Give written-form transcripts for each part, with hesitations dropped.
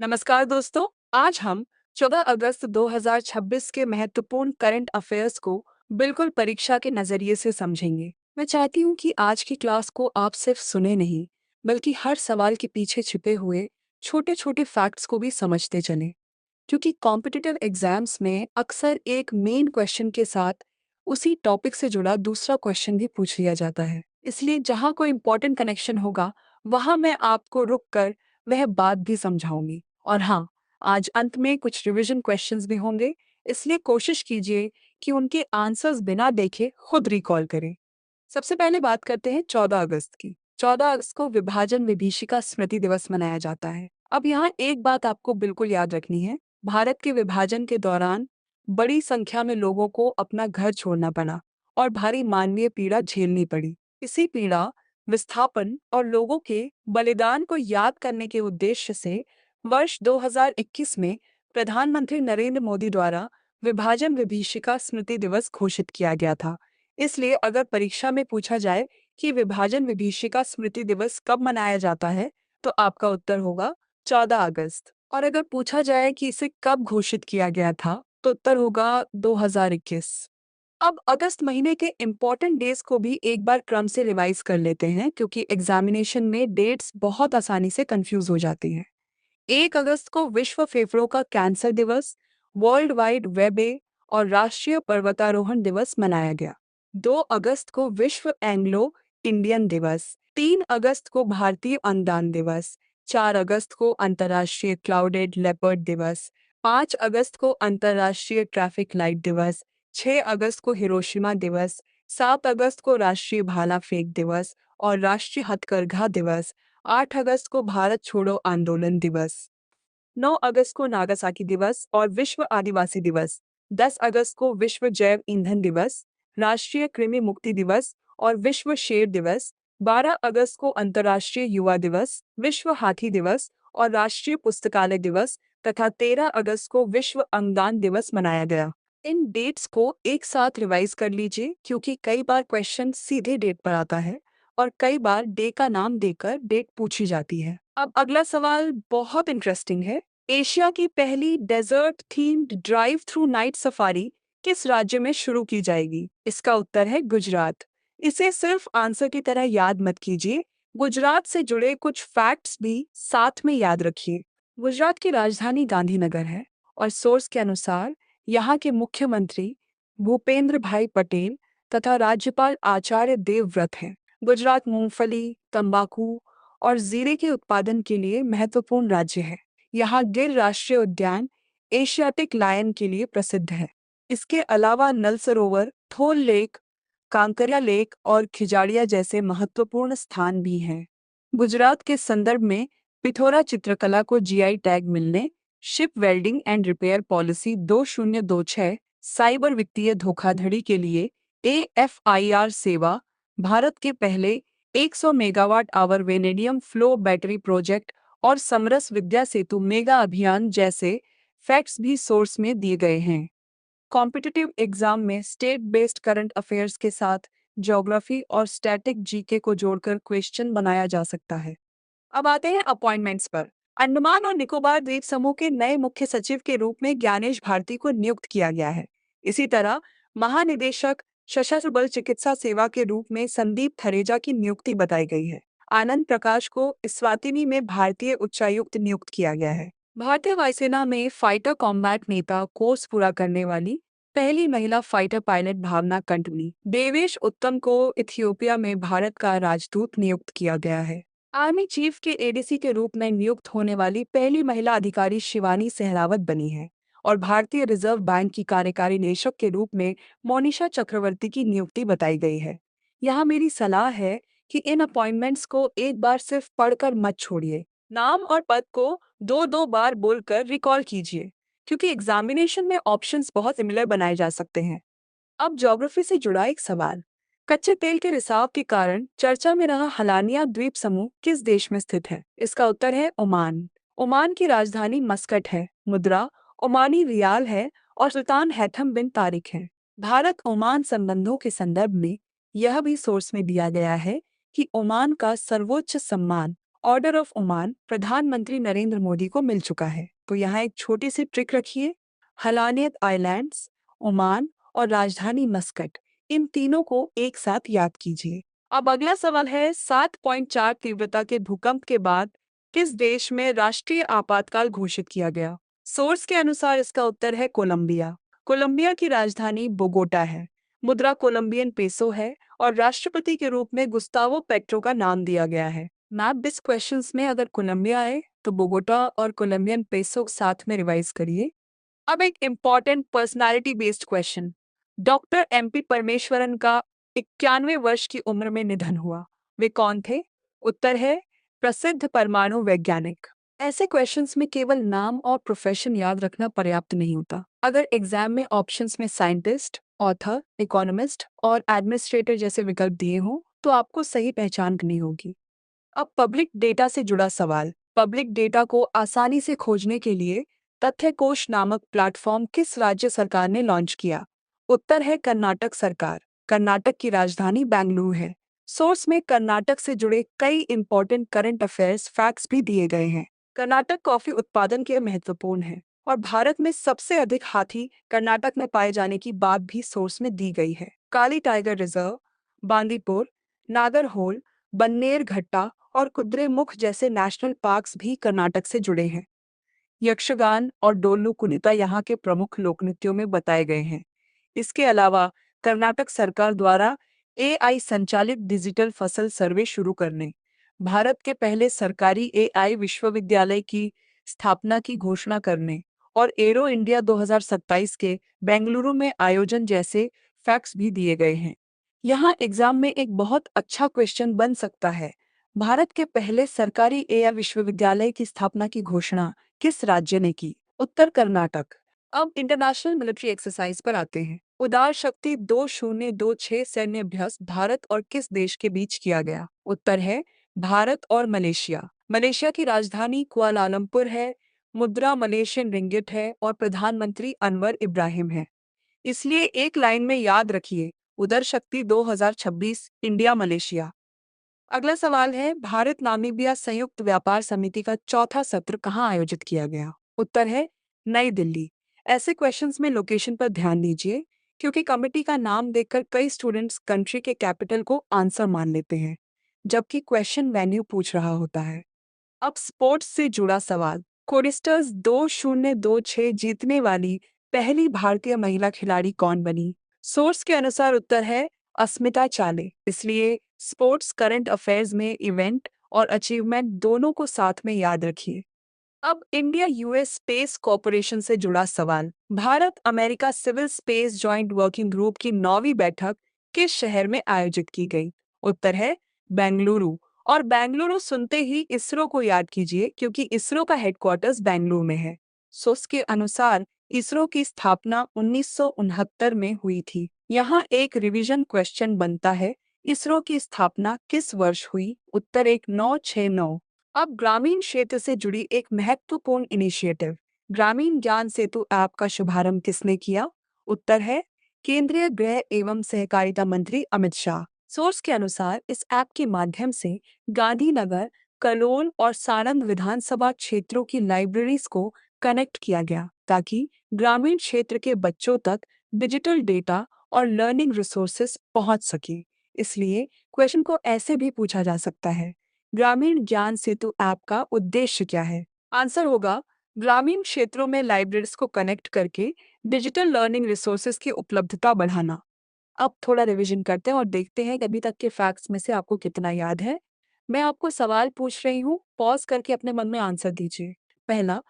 नमस्कार दोस्तों। आज हम 14 अगस्त 2026 के महत्वपूर्ण करंट अफेयर्स को बिल्कुल परीक्षा के नजरिए से समझेंगे। मैं चाहती हूँ कि आज की क्लास को आप सिर्फ सुने नहीं, बल्कि हर सवाल के पीछे छिपे हुए छोटे छोटे फैक्ट्स को भी समझते चलें। क्योंकि कॉम्पिटिटिव एग्जाम्स में अक्सर एक मेन क्वेश्चन के साथ उसी टॉपिक से जुड़ा दूसरा क्वेश्चन भी पूछ लिया जाता है। इसलिए जहाँ कोई इंपॉर्टेंट कनेक्शन होगा, वहाँ मैं आपको रुक कर वह बात भी समझाऊंगी। और हाँ, आज अंत में कुछ रिवीजन क्वेश्चंस भी होंगे, इसलिए कोशिश कीजिए कि उनके आंसर्स बिना देखे खुद रिकॉल करें। सबसे पहले बात करते हैं 14 अगस्त की। 14 अगस्त को विभाजन विभीषिका स्मृति दिवस मनाया जाता है। अब यहाँ एक बात आपको बिल्कुल याद रखनी है। भारत के विभाजन के दौरान बड़ी संख्या में लोगों को अपना घर छोड़ना पड़ा और भारी मानवीय पीड़ा झेलनी पड़ी। इसी पीड़ा, विस्थापन और लोगों के बलिदान को याद करने के उद्देश्य से वर्ष 2021 में प्रधानमंत्री नरेंद्र मोदी द्वारा विभाजन विभीषिका स्मृति दिवस घोषित किया गया था। इसलिए अगर परीक्षा में पूछा जाए कि विभाजन विभीषिका स्मृति दिवस कब मनाया जाता है, तो आपका उत्तर होगा 14 अगस्त। और अगर पूछा जाए कि इसे कब घोषित किया गया था, तो उत्तर होगा 2021। अब अगस्त महीने के इम्पोर्टेंट डेज को भी एक बार क्रम से रिवाइज कर लेते हैं, क्योंकि एग्जामिनेशन में डेट्स बहुत आसानी से कंफ्यूज हो जाती हैं। 1 अगस्त को विश्व फेफड़ों का कैंसर दिवस, वर्ल्ड वाइड वेब डे और राष्ट्रीय पर्वतारोहण दिवस मनाया गया। 2 अगस्त को विश्व एंग्लो इंडियन दिवस, 3 अगस्त को भारतीय अंगदान दिवस, 4 अगस्त को अंतर्राष्ट्रीय क्लाउडेड लेपर्ड दिवस, 5 अगस्त को अंतर्राष्ट्रीय ट्रैफिक लाइट दिवस, 6 अगस्त को हिरोशिमा दिवस, 7 अगस्त को राष्ट्रीय भाला फेंक दिवस और राष्ट्रीय हथकरघा दिवस, 8 अगस्त को भारत छोड़ो आंदोलन दिवस, 9 अगस्त को नागासाकी दिवस और विश्व आदिवासी दिवस, 10 अगस्त को विश्व जैव ईंधन दिवस, राष्ट्रीय कृमि मुक्ति दिवस और विश्व शेर दिवस, 12 अगस्त को अंतर्राष्ट्रीय युवा दिवस, विश्व हाथी दिवस और राष्ट्रीय पुस्तकालय दिवस तथा 13 अगस्त को विश्व अंगदान दिवस मनाया गया। इन डेट्स को एक साथ रिवाइज कर लीजिए, क्योंकि कई बार क्वेश्चन सीधे डेट पर आता है और कई बार डे का नाम देकर डेट पूछी जाती है। अब अगला सवाल बहुत इंटरेस्टिंग है। एशिया की पहली desert themed drive through night safari किस राज्य में शुरू की जाएगी? इसका उत्तर है गुजरात। इसे सिर्फ आंसर की तरह याद मत कीजिए, गुजरात से जुड़े कुछ फैक्ट्स भी साथ में याद रखिए। गुजरात की राजधानी गांधीनगर है और सोर्स के अनुसार यहाँ के मुख्यमंत्री भूपेंद्र भाई पटेल तथा राज्यपाल आचार्य देवव्रत हैं। गुजरात मूंगफली, तंबाकू और जीरे के उत्पादन के लिए महत्वपूर्ण राज्य है। यहाँ गिर राष्ट्रीय उद्यान एशियाटिक लायन के लिए प्रसिद्ध है। इसके अलावा नल सरोवर, थोल लेक, कांकरिया लेक और खिजाड़िया जैसे महत्वपूर्ण स्थान भी हैं। गुजरात के संदर्भ में पिथौरा चित्रकला को जीआई टैग मिलने, ship welding and repair policy 2026, cyber वित्तीय धोखाधड़ी के लिए एएफआईआर सेवा, भारत के पहले 100 megawatt hour vanadium flow battery project और समरस विद्या सेतु मेगा अभियान जैसे फैक्ट्स भी सोर्स में दिए गए हैं। कॉम्पिटिटिव एग्जाम में स्टेट बेस्ड करंट अफेयर्स के साथ ज्योग्राफी और स्टैटिक जीके को जोड़कर क्वेश्चन बनाया जा सकता है। अब आते हैं अपॉइंटमेंट्स पर। अंडमान और निकोबार द्वीप समूह के नए मुख्य सचिव के रूप में ज्ञानेश भारती को नियुक्त किया गया है। इसी तरह महानिदेशक सशस्त्र बल चिकित्सा सेवा के रूप में संदीप थरेजा की नियुक्ति बताई गई है। आनंद प्रकाश को इस्वातिनी में भारतीय उच्चायुक्त नियुक्त किया गया है। भारतीय वायुसेना में फाइटर कॉम्बैट नेता कोर्स पूरा करने वाली पहली महिला फाइटर पायलट भावना कंटनी देवेश उत्तम को इथियोपिया में भारत का राजदूत नियुक्त किया गया है। आर्मी चीफ के एडीसी के रूप में नियुक्त होने वाली पहली महिला अधिकारी शिवानी सहलावत बनी है और भारतीय रिजर्व बैंक की कार्यकारी निदेशक के रूप में मोनिशा चक्रवर्ती की नियुक्ति बताई गई है। यहाँ मेरी सलाह है कि इन अपॉइंटमेंट्स को एक बार सिर्फ पढ़कर मत छोड़िए, नाम और पद को दो दो बार बोलकर रिकॉल कीजिए, क्योंकि एग्जामिनेशन में ऑप्शंस बहुत सिमिलर बनाए जा सकते हैं। अब ज्योग्राफी से जुड़ा एक सवाल। कच्चे तेल के रिसाव के कारण चर्चा में रहा हलानिया द्वीप समूह किस देश में स्थित है? इसका उत्तर है ओमान। ओमान की राजधानी मस्कट है, मुद्रा ओमानी रियाल है और सुल्तान हैथम बिन तारिक है। भारत ओमान संबंधों के संदर्भ में यह भी सोर्स में दिया गया है कि ओमान का सर्वोच्च सम्मान ऑर्डर ऑफ ओमान प्रधानमंत्री नरेंद्र मोदी को मिल चुका है। तो यहाँ एक छोटी सी ट्रिक रखिए। हलानियत आइलैंड्स, ओमान और राजधानी मस्कट, इन तीनों को एक साथ याद कीजिए। अब अगला सवाल है, 7.4 तीव्रता के भूकंप के बाद किस देश में राष्ट्रीय आपातकाल घोषित किया गया? सोर्स के अनुसार इसका उत्तर है कोलंबिया। कोलंबिया की राजधानी बोगोटा है। मुद्रा कोलंबियन पेसो है और राष्ट्रपति के रूप में गुस्तावो पेट्रो का नाम दिया गया है। मैप दिस क्वेश्चंस में अगर कोलंबिया आए तो बोगोटा और कोलंबियन पेसो साथ में रिवाइज करिए। अब एक important personality based question. Doctor MP Parameswaran का 91 वर्ष की उम्र में निधन हुआ। वे कौन थे? उत्तर है प्रसिद्ध परमाणु वैज्ञानिक। ऐसे क्वेश्चंस में केवल नाम और प्रोफेशन याद रखना पर्याप्त नहीं होता। अगर एग्जाम में ऑप्शंस में साइंटिस्ट, ऑथर, इकोनॉमिस्ट और एडमिनिस्ट्रेटर जैसे विकल्प दिए हों तो आपको सही पहचान करनी होगी। अब पब्लिक डेटा से जुड़ा सवाल। पब्लिक डेटा को आसानी से खोजने के लिए तथ्य कोश नामक प्लेटफॉर्म किस राज्य सरकार ने लॉन्च किया? उत्तर है कर्नाटक सरकार। कर्नाटक की राजधानी बेंगलुरु है। सोर्स में कर्नाटक से जुड़े कई इंपॉर्टेंट करंट अफेयर्स फैक्ट्स भी दिए गए हैं। कर्नाटक कॉफी उत्पादन के महत्वपूर्ण है और भारत में सबसे अधिक हाथी कर्नाटक में पाए जाने की बात भी सोर्स में दी गई है। काली टाइगर रिजर्व, बांदीपुर, नागरहोल, बन्नेरघट्टा और कुद्रेमुख जैसे नेशनल पार्क्स भी कर्नाटक से जुड़े हैं। यक्षगान और डोलू कुनिता यहाँ के प्रमुख लोक नृत्यों में बताए गए हैं। इसके अलावा कर्नाटक सरकार द्वारा एआई संचालित डिजिटल फसल सर्वे शुरू करने, भारत के पहले सरकारी एआई विश्वविद्यालय की स्थापना की घोषणा करने और एरो इंडिया 2027 के बेंगलुरु में आयोजन जैसे फैक्ट्स भी दिए गए हैं। यहाँ एग्जाम में एक बहुत अच्छा क्वेश्चन बन सकता है। भारत के पहले सरकारी एआई विश्वविद्यालय की स्थापना की घोषणा किस राज्य ने की? उत्तर कर्नाटक। अब इंटरनेशनल मिलिट्री एक्सरसाइज पर आते हैं। उदार शक्ति 2026 सैन्य अभ्यास भारत और किस देश के बीच किया गया? उत्तर है भारत और मलेशिया। मलेशिया की राजधानी कुआलालंपुर है। मुद्रा मलेशियन रिंगिट है और प्रधानमंत्री अनवर इब्राहिम है। इसलिए एक लाइन में याद रखिए, उदर शक्ति 2026 इंडिया मलेशिया। अगला सवाल है, भारत नामीबिया संयुक्त व्यापार समिति का चौथा सत्र कहाँ आयोजित किया गया? उत्तर है नई दिल्ली। ऐसे क्वेश्चंस में लोकेशन पर ध्यान दीजिए क्योंकि कमेटी का नाम देखकर कई स्टूडेंट्स कंट्री के कैपिटल को आंसर मान लेते हैं जबकि क्वेश्चन वेन्यू पूछ रहा होता है। अब स्पोर्ट्स से जुड़ा सवाल। कोरिस्टर्स 2026 जीतने वाली पहली भारतीय महिला खिलाड़ी कौन बनी? सोर्स के अनुसार उत्तर है अस्मिता चाले। इसलिए स्पोर्ट्स करंट अफेयर्स में इवेंट और अचीवमेंट दोनों को साथ में याद रखिए। अब इंडिया यूएस स्पेस कॉरपोरेशन से जुड़ा सवाल। Bharat America civil space joint working group की 9वीं बैठक किस शहर में आयोजित की गई? उत्तर है बेंगलुरु। और बेंगलुरु सुनते ही इसरो को याद कीजिए क्योंकि इसरो का हेडक्वार्टर्स बेंगलुरु में है। सोर्स के अनुसार इसरो की स्थापना 1969 में हुई थी। यहाँ एक रिवीजन क्वेश्चन बनता है, इसरो की स्थापना किस वर्ष हुई? उत्तर 1969। अब ग्रामीण क्षेत्र से जुड़ी एक महत्वपूर्ण इनिशिएटिव, ग्रामीण ज्ञान सेतु ऐप का शुभारंभ किसने किया? उत्तर है केंद्रीय गृह एवं सहकारिता मंत्री अमित शाह। सोर्स के अनुसार इस ऐप के माध्यम से गांधीनगर, कलोल और सारंग विधानसभा क्षेत्रों की लाइब्रेरीज को कनेक्ट किया गया ताकि ग्रामीण क्षेत्र के बच्चों तक डिजिटल डेटा और लर्निंग रिसोर्सेज पहुंच सके। इसलिए क्वेश्चन को ऐसे भी पूछा जा सकता है, ग्रामीण ज्ञान सेतु ऐप का उद्देश्य क्या है? आंसर होगा ग्रामीण क्षेत्रों में लाइब्रेरीज को कनेक्ट करके डिजिटल लर्निंग रिसोर्सेज की उपलब्धता बढ़ाना। अब थोड़ा रिवीजन करते हैं और देखते हैं कि अभी तक के फैक्ट्स में से आपको कितना याद है। मैं आपको सवाल पूछ रही हूँ, पॉज करके अपने मन में आंसर दीजिए। पहला,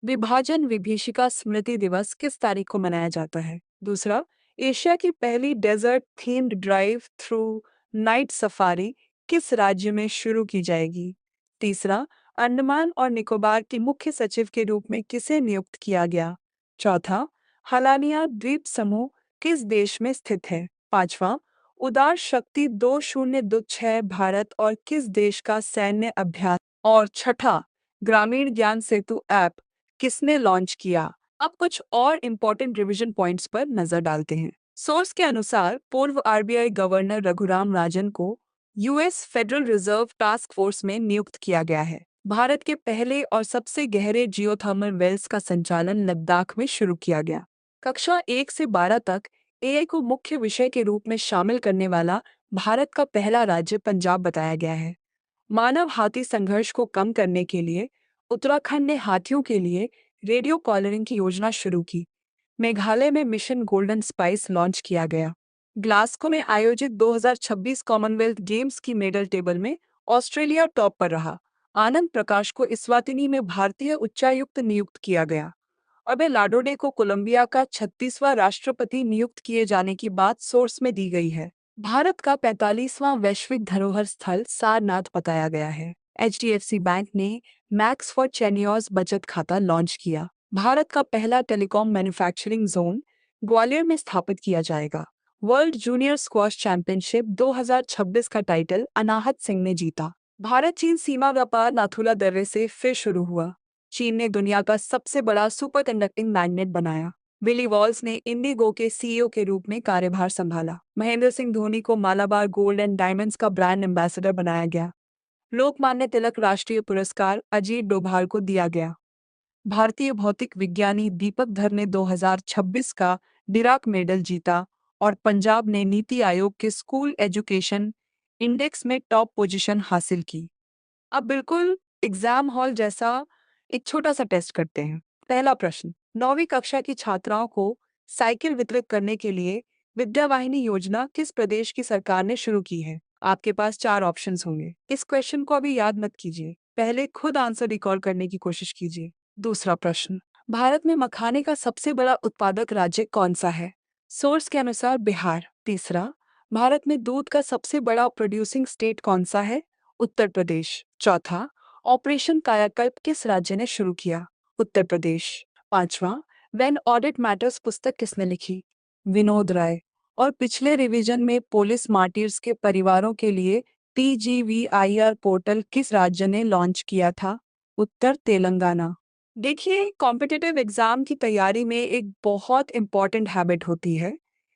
विभाजन विभीषिका स्मृति दिवस किस तारीख को मनाया जाता है? दूसरा, एशिया की पहली desert themed drive through night safari किस राज्य में शुरू की जाएगी? तीसरा, अंडमान और निकोबार के मुख्य सचिव के रूप में किसे नियुक्त किया गया? चौथा, हलानिया द्वीप समूह किस देश में स्थित है? पांचवा, उदार शक्ति 2026 भारत और किस देश का सैन्य अभ्यास? और छठा, ग्रामीण ज्ञान सेतु ऐप किसने लॉन्च किया? अब कुछ और इम्पोर्टेंट रिवीजन पॉइंट्स पर नजर डालते हैं। सोर्स के अनुसार पूर्व आरबीआई गवर्नर रघुराम राजन को US federal reserve task force में नियुक्त किया गया है। भारत के पहले और सबसे गहरे जियोथर्मल वेल्स का संचालन लद्दाख में शुरू किया गया। कक्षा 1 से 12 तक एआई को मुख्य विषय के रूप में शामिल करने वाला भारत का पहला राज्य पंजाब बताया गया है। मानव हाथी संघर्ष को कम करने के लिए उत्तराखंड ने हाथियों के लिए रेडियो कॉलरिंग की योजना शुरू की। मेघालय में मिशन गोल्डन स्पाइस लॉन्च किया गया। ग्लासगो में आयोजित 2026 कॉमनवेल्थ गेम्स की मेडल टेबल में ऑस्ट्रेलिया टॉप पर रहा। आनंद प्रकाश को इस्वातिनी में भारतीय उच्चायुक्त नियुक्त किया गया। अबे लाडोडे को कोलंबिया का 36वां राष्ट्रपति नियुक्त किए जाने की बात सोर्स में दी गई है। भारत का 45वां वैश्विक धरोहर स्थल सारनाथ बताया गया है। एचडीएफसी बैंक ने मैक्स फॉर चेनियोर्स बचत खाता लॉन्च किया। भारत का पहला टेलीकॉम मैन्युफैक्चरिंग जोन ग्वालियर में स्थापित किया जाएगा। वर्ल्ड जूनियर स्क्वॉश चैंपियनशिप 2026 का टाइटल अनाहत सिंह ने जीता। भारत चीन सीमा व्यापार नाथुला दर्रे से फिर शुरू हुआ। चीन ने दुनिया का सबसे बड़ा सुपर कंडक्टिंग मैग्नेट बनाया। विली वॉल्स ने इंडिगो के सीईओ के रूप में कार्यभार संभाला। महेंद्र सिंह धोनी को मालाबार गोल्ड एंड डायमंड्स का ब्रांड एम्बेसडर बनाया गया। लोकमान्य तिलक राष्ट्रीय पुरस्कार अजीत डोभाल को दिया गया। भारतीय भौतिक विज्ञानी दीपक धर ने 2026 का डिराक मेडल जीता और पंजाब ने नीति आयोग के स्कूल एजुकेशन इंडेक्स में टॉप पोजीशन हासिल की। अब बिल्कुल एग्जाम हॉल जैसा एक छोटा सा टेस्ट करते हैं। पहला प्रश्न, 9वीं कक्षा की छात्राओं को साइकिल वितरित करने के लिए विद्यावाहिनी योजना किस प्रदेश की सरकार ने शुरू की है? आपके पास 4 ऑप्शंस होंगे। इस क्वेश्चन को अभी याद मत कीजिए, पहले खुद आंसर रिकॉल करने की कोशिश कीजिए। दूसरा प्रश्न, भारत में मखाने का सबसे बड़ा उत्पादक राज्य कौन सा है? सोर्स के अनुसार बिहार। तीसरा, भारत में दूध का सबसे बड़ा प्रोड्यूसिंग स्टेट कौन सा है? उत्तर प्रदेश। चौथा, ऑपरेशन कायाकल्प किस राज्य ने शुरू किया? उत्तर प्रदेश। पांचवा, व्हेन ऑडिट मैटर्स पुस्तक किसने लिखी? विनोद राय। और पिछले रिवीजन में पुलिस मार्टिर्स के परिवारों के लिए TGVIR पोर्टल किस राज्य ने लॉन्च किया था? उत्तर तेलंगाना। देखिए, कॉम्पिटिटिव एग्जाम की तैयारी में एक बहुत इंपॉर्टेंट हैबिट होती है,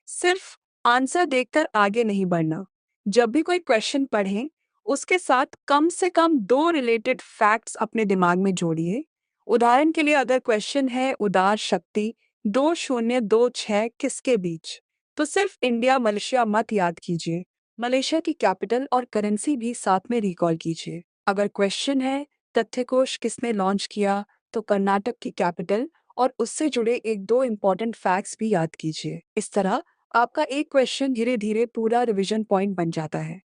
सिर्फ आंसर देखकर आगे नहीं बढ़ना। जब भी कोई क्वेश्चन पढ़ें, उसके साथ कम से कम 2 रिलेटेड फैक्ट्स अपने दिमाग में जोड़िए। उदाहरण के लिए अगर क्वेश्चन है उदार शक्ति 2026 किसके बीच, तो सिर्फ इंडिया मलेशिया मत याद कीजिए, मलेशिया की कैपिटल और करेंसी भी साथ में रिकॉल कीजिए। अगर क्वेश्चन है तथ्यकोश किसने लॉन्च किया, तो कर्नाटक की कैपिटल और उससे जुड़े 1-2 इंपॉर्टेंट फैक्ट्स भी याद कीजिए। इस तरह आपका एक क्वेश्चन धीरे धीरे पूरा रिवीजन पॉइंट बन जाता है।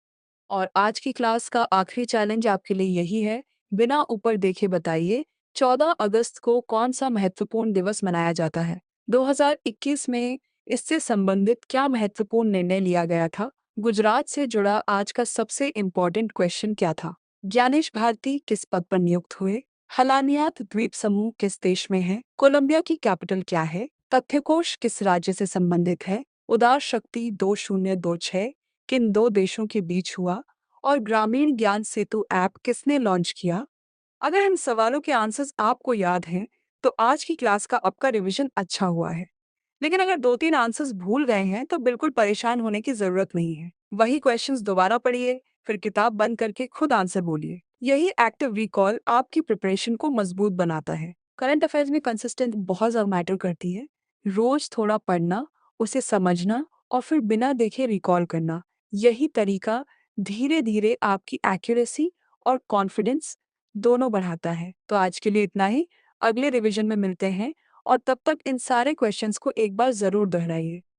और आज की क्लास का आखिरी चैलेंज आपके लिए यही है, बिना ऊपर देखे बताइए 14 अगस्त को कौन सा महत्वपूर्ण दिवस मनाया जाता है? 2021 में इससे संबंधित क्या महत्वपूर्ण निर्णय लिया गया था? गुजरात से जुड़ा आज का सबसे इम्पोर्टेंट क्वेश्चन क्या था? ज्ञानेश भारती किस पद पर नियुक्त हुए? हलानियात द्वीप समूह किस देश में है? कोलंबिया की कैपिटल क्या है? तथ्यकोश किस राज्य से संबंधित है? उदार शक्ति 2026 किन 2 देशों के बीच हुआ? और ग्रामीण ज्ञान सेतु ऐप किसने लॉन्च किया? अगर इन सवालों के आंसर्स आपको याद हैं, तो आज की क्लास का आपका रिवीजन अच्छा हुआ है। लेकिन अगर 2-3 आंसर्स भूल गए हैं, तो बिल्कुल परेशान होने की जरूरत नहीं है। वही क्वेश्चंस दोबारा पढ़िए, फिर किताब बंद करके खुद आंसर बोलिए। यही एक्टिव रिकॉल आपकी प्रिपरेशन को मजबूत बनाता है। करंट अफेयर्स में कंसिस्टेंट बहुत ज़्यादा मैटर करती है। रोज थोड़ा पढ़ना, उसे समझना और फिर बिना देखे रिकॉल करना, यही तरीका धीरे धीरे आपकी एक्यूरेसी और कॉन्फिडेंस दोनों बढ़ाता है। तो आज के लिए इतना ही, अगले रिवीजन में मिलते हैं और तब तक इन सारे क्वेश्चंस को एक बार ज़रूर दोहराइए।